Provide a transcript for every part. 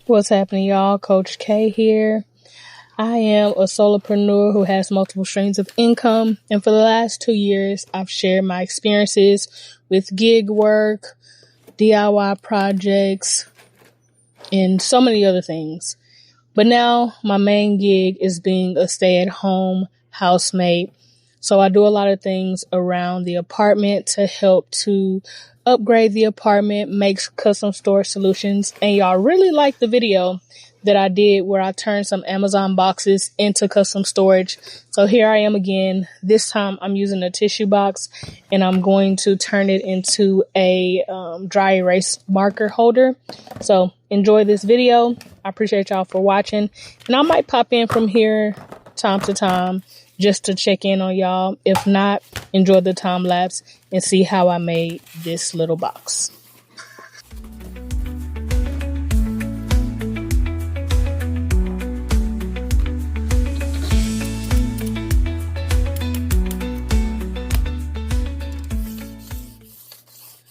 What's happening, y'all? Coach K here. I am a solopreneur who has multiple streams of income, and for the last 2 years, I've shared my experiences with gig work, DIY projects, and so many other things. But now my main gig is being a stay-at-home housemate. So I do a lot of things around the apartment to help to upgrade the apartment, make custom storage solutions. And y'all really like the video that I did where I turned some Amazon boxes into custom storage. So here I am again. This time I'm using a tissue box and I'm going to turn it into a dry erase marker holder. So enjoy this video. I appreciate y'all for watching. And I might pop in from here time to time just to check in on y'all. If not, enjoy the time lapse and see how I made this little box.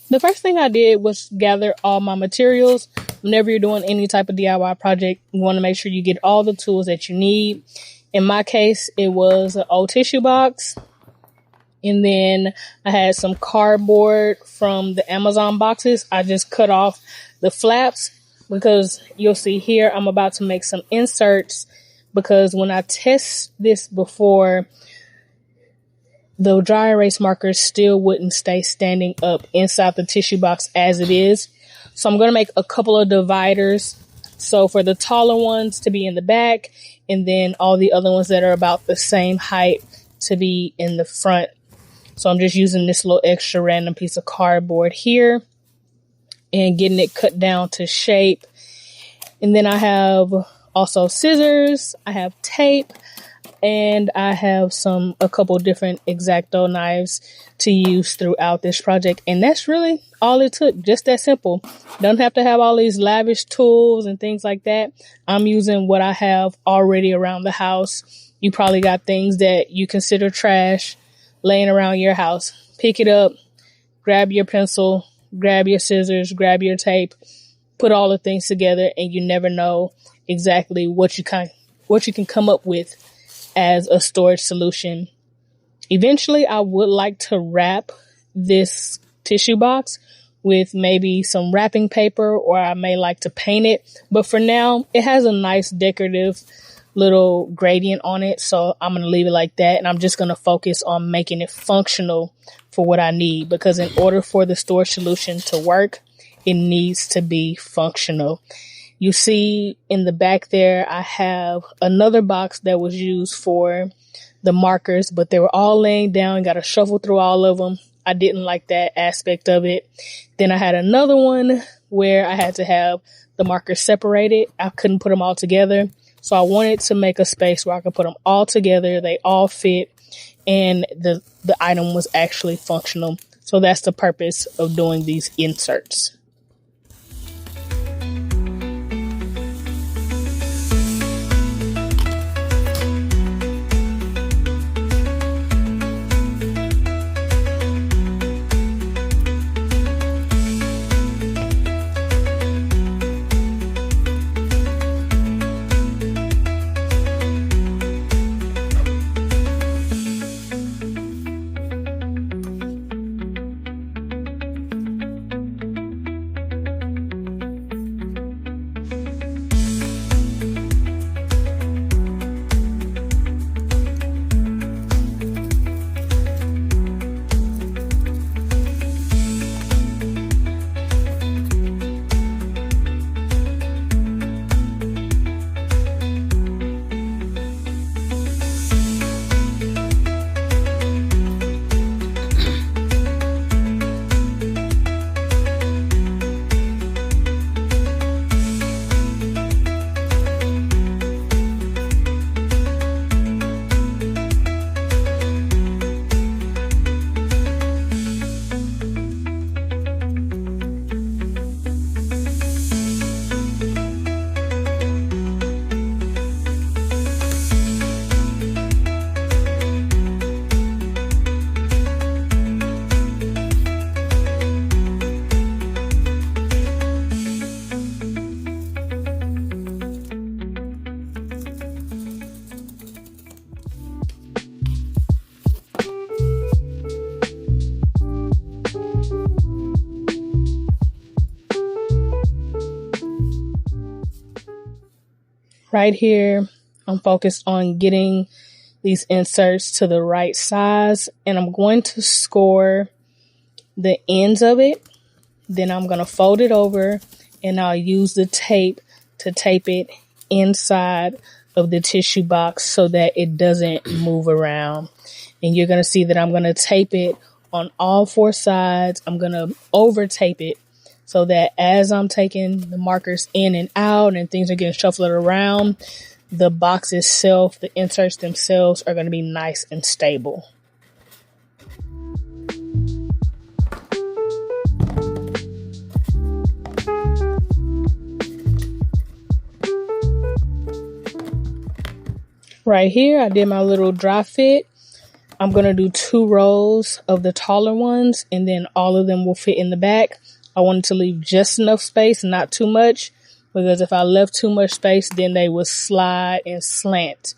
The first thing I did was gather all my materials. Whenever you're doing any type of DIY project, you want to make sure you get all the tools that you need. In my case, it was an old tissue box. And then I had some cardboard from the Amazon boxes. I just cut off the flaps because you'll see here I'm about to make some inserts, because when I test this before, the dry erase markers still wouldn't stay standing up inside the tissue box as it is. So I'm going to make a couple of dividers. So for the taller ones to be in the back, and then all the other ones that are about the same height to be in the front. So I'm just using this little extra random piece of cardboard here and getting it cut down to shape. And then I have also scissors, I have tape, and I have a couple different X-Acto knives to use throughout this project. And that's really all it took. Just that simple. Don't have to have all these lavish tools and things like that. I'm using what I have already around the house. You probably got things that you consider trash laying around your house. Pick it up, grab your pencil, grab your scissors, grab your tape, put all the things together, and you never know exactly what you can come up with as a storage solution. Eventually, I would like to wrap this tissue box with maybe some wrapping paper, or I may like to paint it. But for now, it has a nice decorative little gradient on it. So I'm going to leave it like that. And I'm just going to focus on making it functional for what I need, because in order for the storage solution to work, it needs to be functional. You see in the back there, I have another box that was used for the markers, but they were all laying down. Got to shuffle through all of them. I didn't like that aspect of it. Then I had another one where I had to have the markers separated. I couldn't put them all together. So I wanted to make a space where I could put them all together. They all fit, and the item was actually functional. So that's the purpose of doing these inserts. Right here, I'm focused on getting these inserts to the right size, and I'm going to score the ends of it. Then I'm going to fold it over, and I'll use the tape to tape it inside of the tissue box so that it doesn't move around. And you're going to see that I'm going to tape it on all 4 sides. I'm going to over tape it so that as I'm taking the markers in and out and things are getting shuffled around, the box itself, the inserts themselves are going to be nice and stable. Right here, I did my little dry fit. I'm going to do 2 rows of the taller ones, and then all of them will fit in the back. I wanted to leave just enough space, not too much, because if I left too much space, then they would slide and slant.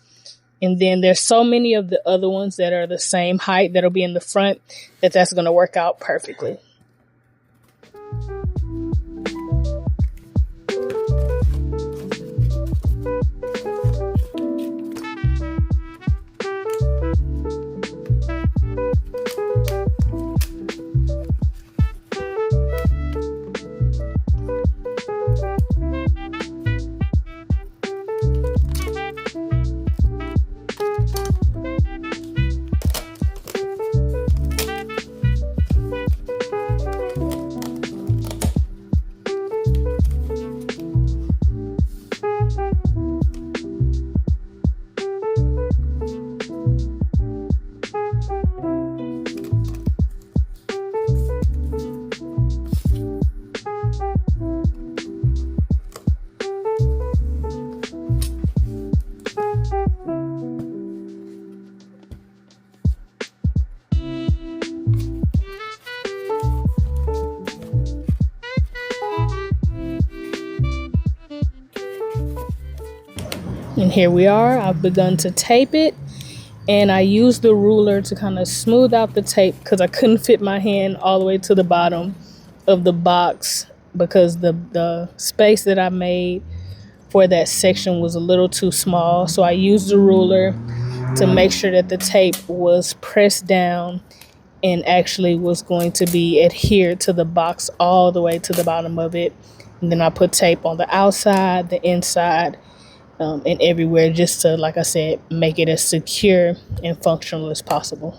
And then there's so many of the other ones that are the same height that'll be in the front that's going to work out perfectly. And here we are. I've begun to tape it, and I used the ruler to kind of smooth out the tape because I couldn't fit my hand all the way to the bottom of the box because the space that I made for that section was a little too small. So I used the ruler to make sure that the tape was pressed down and actually was going to be adhered to the box all the way to the bottom of it. And then I put tape on the outside, the inside, and everywhere, just to, like I said, make it as secure and functional as possible.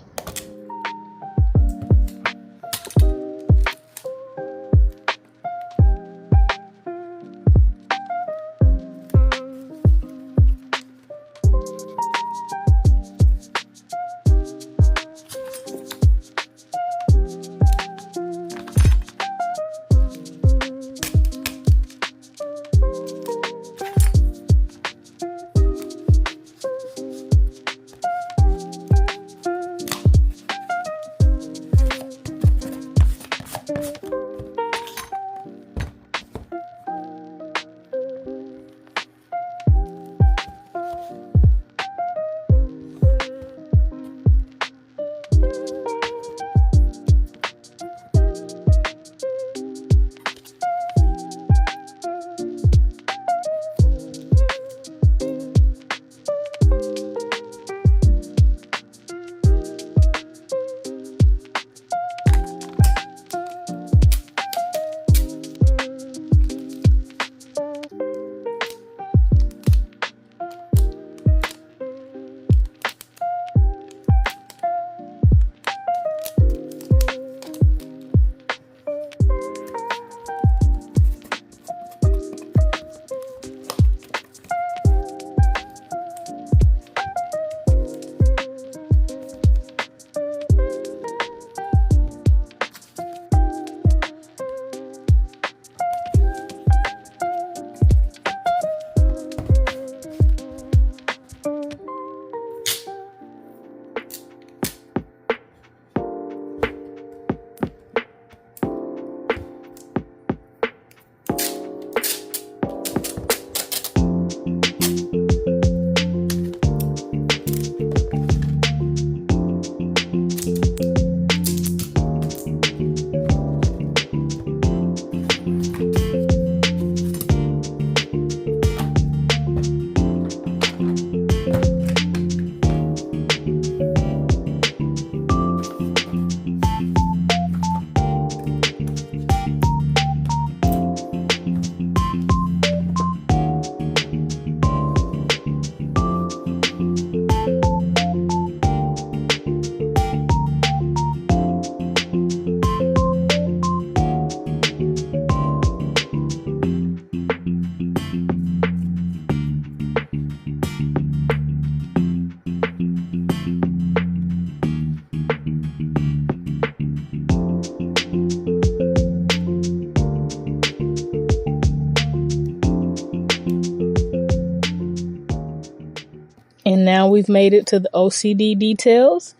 And now we've made it to the OCD details,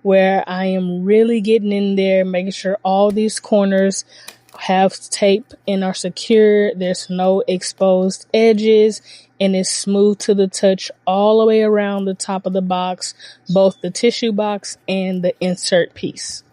where I am really getting in there, making sure all these corners have tape and are secure. There's no exposed edges, and it's smooth to the touch all the way around the top of the box, both the tissue box and the insert piece.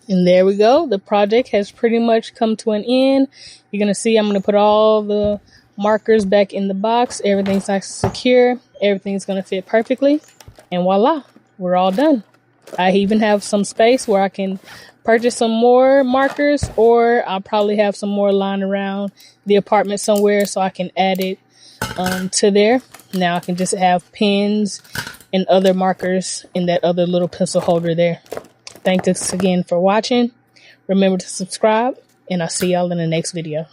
And there we go. The project has pretty much come to an end. You're going to see I'm going to put all the markers back in the box. Everything's nice and secure. Everything's going to fit perfectly. And voila, we're all done. I even have some space where I can purchase some more markers, or I'll probably have some more lying around the apartment somewhere so I can add it to there. Now I can just have pens and other markers in that other little pencil holder there. Thanks again for watching. Remember to subscribe, and I'll see y'all in the next video.